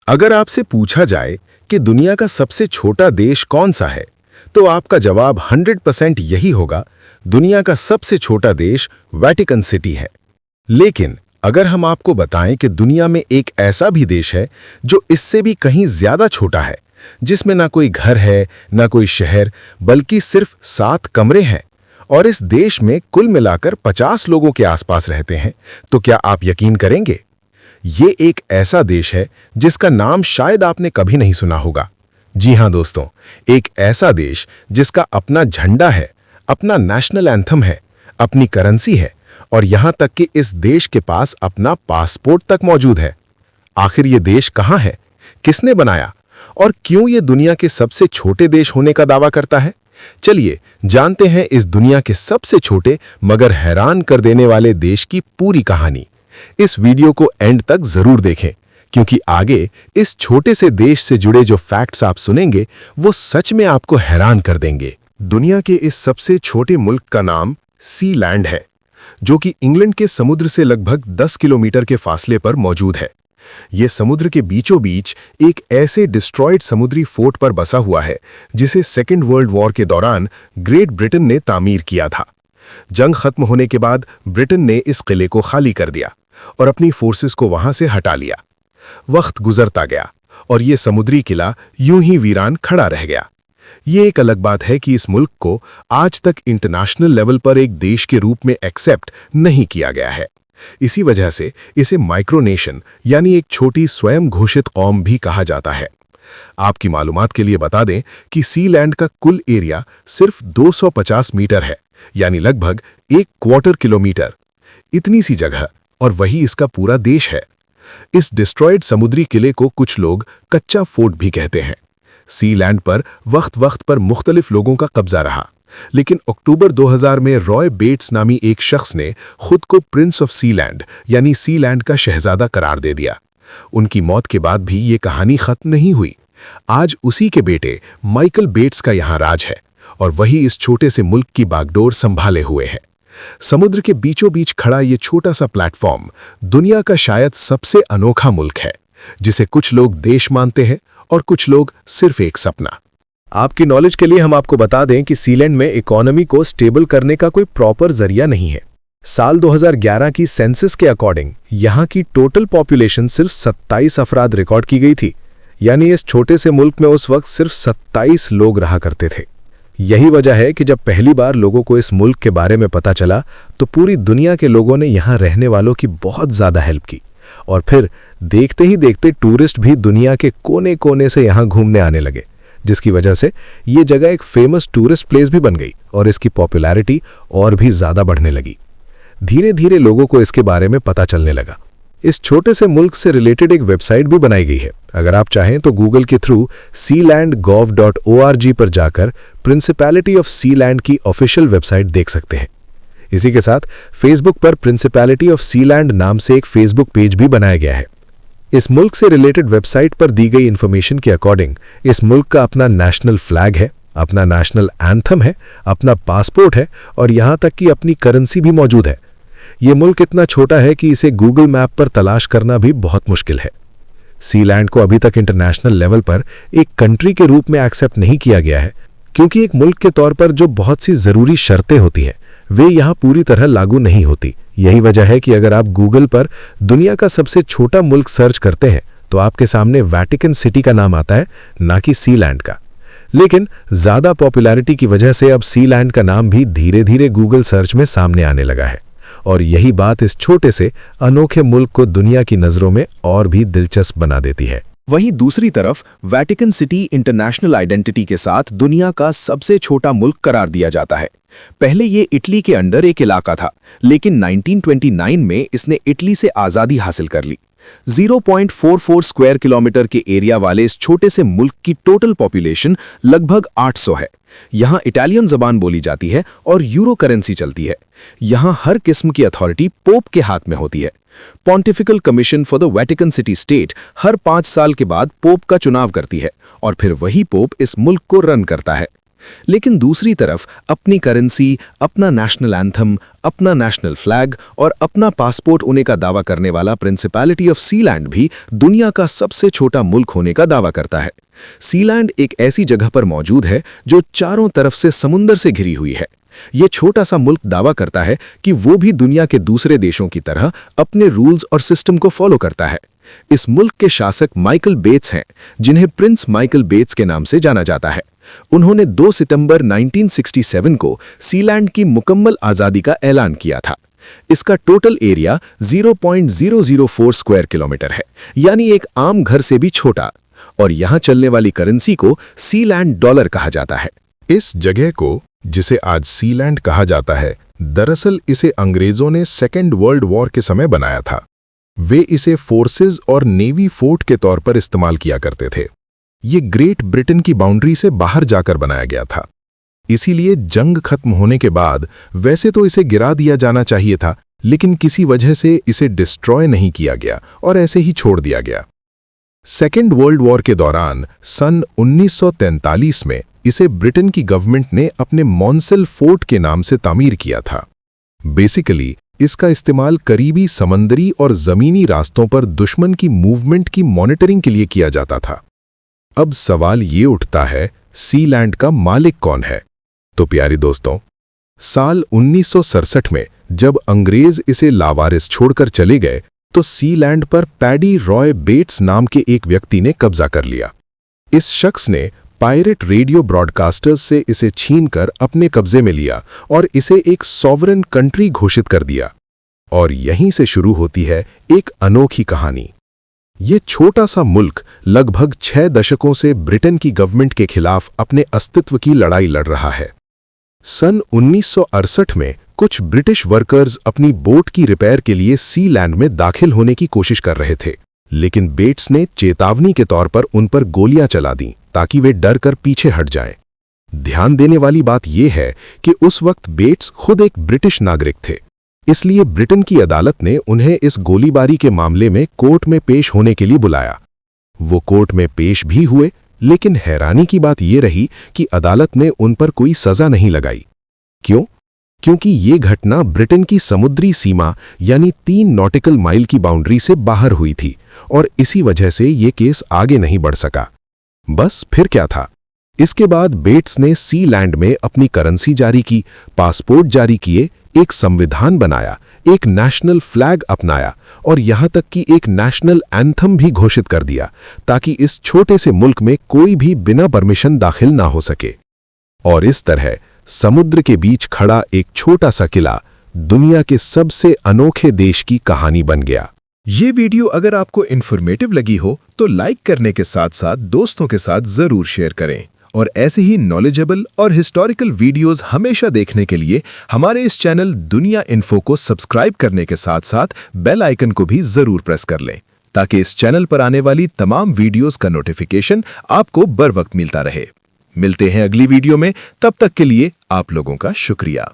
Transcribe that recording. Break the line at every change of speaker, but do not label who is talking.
अगर आपसे पूछा जाए कि दुनिया का सबसे छोटा देश कौन सा है, तो आपका जवाब 100% यही होगा, दुनिया का सबसे छोटा देश वेटिकन सिटी है। लेकिन अगर हम आपको बताएं कि दुनिया में एक ऐसा भी देश है जो इससे भी कहीं ज्यादा छोटा है, जिसमें ना कोई घर है, ना कोई शहर, बल्कि सिर्फ 7 कमरे हैं, और इस देश में कुल मिलाकर 50 लोगों के आसपास रहते हैं, तो क्या आप यकीन करेंगे? ये एक ऐसा देश है जिसका नाम शायद आपने कभी नहीं सुना होगा। जी हां दोस्तों, एक ऐसा देश जिसका अपना झंडा है, अपना नेशनल एंथम है, अपनी करेंसी है, और यहां तक कि इस देश के पास अपना पासपोर्ट तक मौजूद है। आखिर ये देश कहां है, किसने बनाया, और क्यों ये दुनिया के सबसे छोटे देश होने का दावा करता है? चलिए जानते हैं इस दुनिया के सबसे छोटे मगर हैरान कर देने वाले देश की पूरी कहानी। इस वीडियो को एंड तक जरूर देखें, क्योंकि आगे इस छोटे से देश से जुड़े जो फैक्ट्स आप सुनेंगे वो सच में आपको हैरान कर देंगे। दुनिया के इस सबसे छोटे मुल्क का नाम सीलैंड है, जो कि इंग्लैंड के समुद्र से लगभग 10 किलोमीटर के फासले पर मौजूद है। यह समुद्र के बीचों बीच एक ऐसे डिस्ट्रॉयड समुद्री फोर्ट पर बसा हुआ है जिसे सेकेंड वर्ल्ड वॉर के दौरान ग्रेट ब्रिटेन ने तामीर किया था। जंग खत्म होने के बाद ब्रिटेन ने इस किले को खाली कर दिया और अपनी फोर्सेस को वहां से हटा लिया। वक्त गुजरता गया और यह समुद्री किला यूं ही वीरान खड़ा रह गया। ये एक अलग बात है कि इस मुल्क को आज तक इंटरनेशनल लेवल पर एक देश के रूप में एक्सेप्ट नहीं किया गया है। इसी वजह से इसे माइक्रोनेशन यानी एक छोटी स्वयं घोषित कौम भी कहा जाता है। आपकी मालूमात के लिए बता दें कि सीलैंड का कुल एरिया सिर्फ 250 मीटर है, यानी लगभग 1/4 किलोमीटर। इतनी सी जगह और वही इसका पूरा देश है। इस डिस्ट्रॉयड समुद्री किले को कुछ लोग कच्चा फोर्ट भी कहते हैं। सीलैंड पर वक्त वक्त पर मुख्तलिफ लोगों का कब्जा रहा, लेकिन अक्टूबर 2000 में रॉय बेट्स नामी एक शख्स ने खुद को प्रिंस ऑफ सीलैंड यानी सीलैंड का शहजादा करार दे दिया। उनकी मौत के बाद भी ये कहानी खत्म नहीं हुई। आज उसी के बेटे माइकल बेट्स का यहां राज है और वही इस छोटे से मुल्क की बागडोर संभाले हुए है। समुद्र के बीचों बीच खड़ा ये छोटा सा प्लेटफॉर्म दुनिया का शायद सबसे अनोखा मुल्क है, जिसे कुछ लोग देश मानते हैं और कुछ लोग सिर्फ एक सपना। आपकी नॉलेज के लिए हम आपको बता दें कि सीलैंड में इकोनॉमी को स्टेबल करने का कोई प्रॉपर जरिया नहीं है। साल 2011 की सेंसस के अकॉर्डिंग यहां की टोटल पॉपुलेशन सिर्फ 27 अफराद रिकॉर्ड की गई थी, यानी इस छोटे से मुल्क में उस वक्त सिर्फ 27 लोग रहा करते थे। यही वजह है कि जब पहली बार लोगों को इस मुल्क के बारे में पता चला तो पूरी दुनिया के लोगों ने यहां रहने वालों की बहुत ज़्यादा हेल्प की, और फिर देखते ही देखते टूरिस्ट भी दुनिया के कोने कोने से यहां घूमने आने लगे, जिसकी वजह से ये जगह एक फेमस टूरिस्ट प्लेस भी बन गई और इसकी पॉपुलैरिटी और भी ज़्यादा बढ़ने लगी। धीरे धीरे लोगों को इसके बारे में पता चलने लगा। इस छोटे से मुल्क से रिलेटेड एक वेबसाइट भी बनाई गई है। अगर आप चाहें तो गूगल के थ्रू sealandgov.org पर जाकर प्रिंसिपैलिटी ऑफ सीलैंड की ऑफिशियल वेबसाइट देख सकते हैं। इसी के साथ फेसबुक पर प्रिंसिपैलिटी ऑफ सीलैंड नाम से एक फेसबुक पेज भी बनाया गया है। इस मुल्क से रिलेटेड वेबसाइट पर दी गई इंफॉर्मेशन के अकॉर्डिंग इस मुल्क का अपना नेशनल फ्लैग है, अपना नेशनल एंथम है, अपना पासपोर्ट है और यहां तक कि अपनी करेंसी भी मौजूद है। ये मुल्क इतना छोटा है कि इसे गूगल मैप पर तलाश करना भी बहुत मुश्किल है। सीलैंड को अभी तक इंटरनेशनल लेवल पर एक कंट्री के रूप में एक्सेप्ट नहीं किया गया है, क्योंकि एक मुल्क के तौर पर जो बहुत सी ज़रूरी शर्तें होती हैं वे यहाँ पूरी तरह लागू नहीं होती। यही वजह है कि अगर आप गूगल पर दुनिया का सबसे छोटा मुल्क सर्च करते हैं तो आपके सामने वेटिकन सिटी का नाम आता है, ना कि सीलैंड का। लेकिन ज़्यादा पॉपुलैरिटी की वजह से अब सीलैंड का नाम भी धीरे धीरे गूगल सर्च में सामने आने लगा है, और यही बात इस छोटे से अनोखे मुल्क को दुनिया की नज़रों में और भी दिलचस्प बना देती है।
वहीं दूसरी तरफ वेटिकन सिटी इंटरनेशनल आइडेंटिटी के साथ दुनिया का सबसे छोटा मुल्क करार दिया जाता है। पहले ये इटली के अंडर एक इलाका था, लेकिन 1929 में इसने इटली से आज़ादी हासिल कर ली। 0.44 स्क्वायर किलोमीटर के एरिया वाले इस छोटे से मुल्क की टोटल पॉपुलेशन लगभग 800 है। यहाँ इटालियन ज़बान बोली जाती है और यूरो करेंसी चलती है। यहाँ हर किस्म की अथॉरिटी पोप के हाथ में होती है। Pontifical Commission for the Vatican City State हर 5 साल के बाद पोप का चुनाव करती है और फिर वही पोप इस मुल्क को रन करता है। लेकिन दूसरी तरफ अपनी करेंसी, अपना नेशनल एंथम, अपना नेशनल फ्लैग और अपना पासपोर्ट होने का दावा करने वाला प्रिंसिपैलिटी ऑफ सीलैंड भी दुनिया का सबसे छोटा मुल्क होने का दावा करता है। सीलैंड एक ऐसी जगह पर मौजूद है जो चारों तरफ से समुंदर से घिरी हुई है। ये छोटा सा मुल्क दावा करता है कि वो भी दुनिया के दूसरे देशों की तरह अपने रूल्स और सिस्टम को फॉलो करता है। इस मुल्क के शासक माइकल बेट्स हैं, जिन्हें प्रिंस माइकल बेट्स के नाम से जाना जाता है। उन्होंने 2 सितंबर 1967 को सीलैंड की मुकम्मल आज़ादी का ऐलान किया था। इसका टोटल एरिया 0.004 स्क्वायर किलोमीटर है, यानी एक आम घर से भी छोटा, और यहाँ चलने वाली करेंसी को सीलैंड डॉलर कहा जाता है।
इस जगह को, जिसे आज सीलैंड कहा जाता है, दरअसल इसे अंग्रेजों ने सेकेंड वर्ल्ड वॉर के समय बनाया था। वे इसे फोर्सेस और नेवी फोर्ट के तौर पर इस्तेमाल किया करते थे। ये ग्रेट ब्रिटेन की बाउंड्री से बाहर जाकर बनाया गया था। इसीलिए जंग खत्म होने के बाद वैसे तो इसे गिरा दिया जाना चाहिए था, लेकिन किसी वजह से इसे डिस्ट्रॉय नहीं किया गया और ऐसे ही छोड़ दिया गया। सेकेंड वर्ल्ड वॉर के दौरान सन 1943 में इसे ब्रिटेन की गवर्नमेंट ने अपने मॉन्सेल फोर्ट के नाम से तामीर किया था। बेसिकली इसका इस्तेमाल करीबी समंदरी और जमीनी रास्तों पर दुश्मन की मूवमेंट की मॉनिटरिंग के लिए किया जाता था। अब सवाल ये उठता है, सीलैंड का मालिक कौन है? तो प्यारे दोस्तों, साल 1967 में जब अंग्रेज इसे लावारिस छोड़कर चले गए तो सीलैंड पर पैडी रॉय बेट्स नाम के एक व्यक्ति ने कब्जा कर लिया। इस शख्स ने पायरेट रेडियो ब्रॉडकास्टर्स से इसे छीनकर अपने कब्जे में लिया और इसे एक सॉवरेन कंट्री घोषित कर दिया। और यहीं से शुरू होती है एक अनोखी कहानी। ये छोटा सा मुल्क लगभग 6 दशकों से ब्रिटेन की गवर्नमेंट के खिलाफ अपने अस्तित्व की लड़ाई लड़ रहा है। सन 1968 में कुछ ब्रिटिश वर्कर्स अपनी बोट की रिपेयर के लिए सीलैंड में दाखिल होने की कोशिश कर रहे थे, लेकिन बेट्स ने चेतावनी के तौर पर उन पर गोलियां चला दी ताकि वे डर कर पीछे हट जाएं। ध्यान देने वाली बात यह है कि उस वक्त बेट्स खुद एक ब्रिटिश नागरिक थे, इसलिए ब्रिटेन की अदालत ने उन्हें इस गोलीबारी के मामले में कोर्ट में पेश होने के लिए बुलाया। वो कोर्ट में पेश भी हुए, लेकिन हैरानी की बात यह रही कि अदालत ने उन पर कोई सजा नहीं लगाई। क्यों? क्योंकि ये घटना ब्रिटेन की समुद्री सीमा यानी 3 नॉटिकल माइल की बाउंड्री से बाहर हुई थी और इसी वजह से ये केस आगे नहीं बढ़ सका। बस फिर क्या था? इसके बाद बेट्स ने सीलैंड में अपनी करेंसी जारी की, पासपोर्ट जारी किए, एक संविधान बनाया, एक नेशनल फ्लैग अपनाया और यहां तक कि एक नेशनल एंथम भी घोषित कर दिया ताकि इस छोटे से मुल्क में कोई भी बिना परमिशन दाखिल ना हो सके। और इस तरह समुद्र के बीच खड़ा एक छोटा सा किला दुनिया के सबसे अनोखे देश की कहानी बन गया।
ये वीडियो अगर आपको इन्फॉर्मेटिव लगी हो तो लाइक करने के साथ साथ दोस्तों के साथ जरूर शेयर करें और ऐसे ही नॉलेजेबल और हिस्टोरिकल वीडियोस हमेशा देखने के लिए हमारे इस चैनल दुनिया इन्फो को सब्सक्राइब करने के साथ साथ बेल आइकन को भी जरूर प्रेस कर लें ताकि इस चैनल पर आने वाली तमाम वीडियोस का नोटिफिकेशन आपको बर वक्त मिलता रहे। मिलते हैं अगली वीडियो में, तब तक के लिए आप लोगों का शुक्रिया।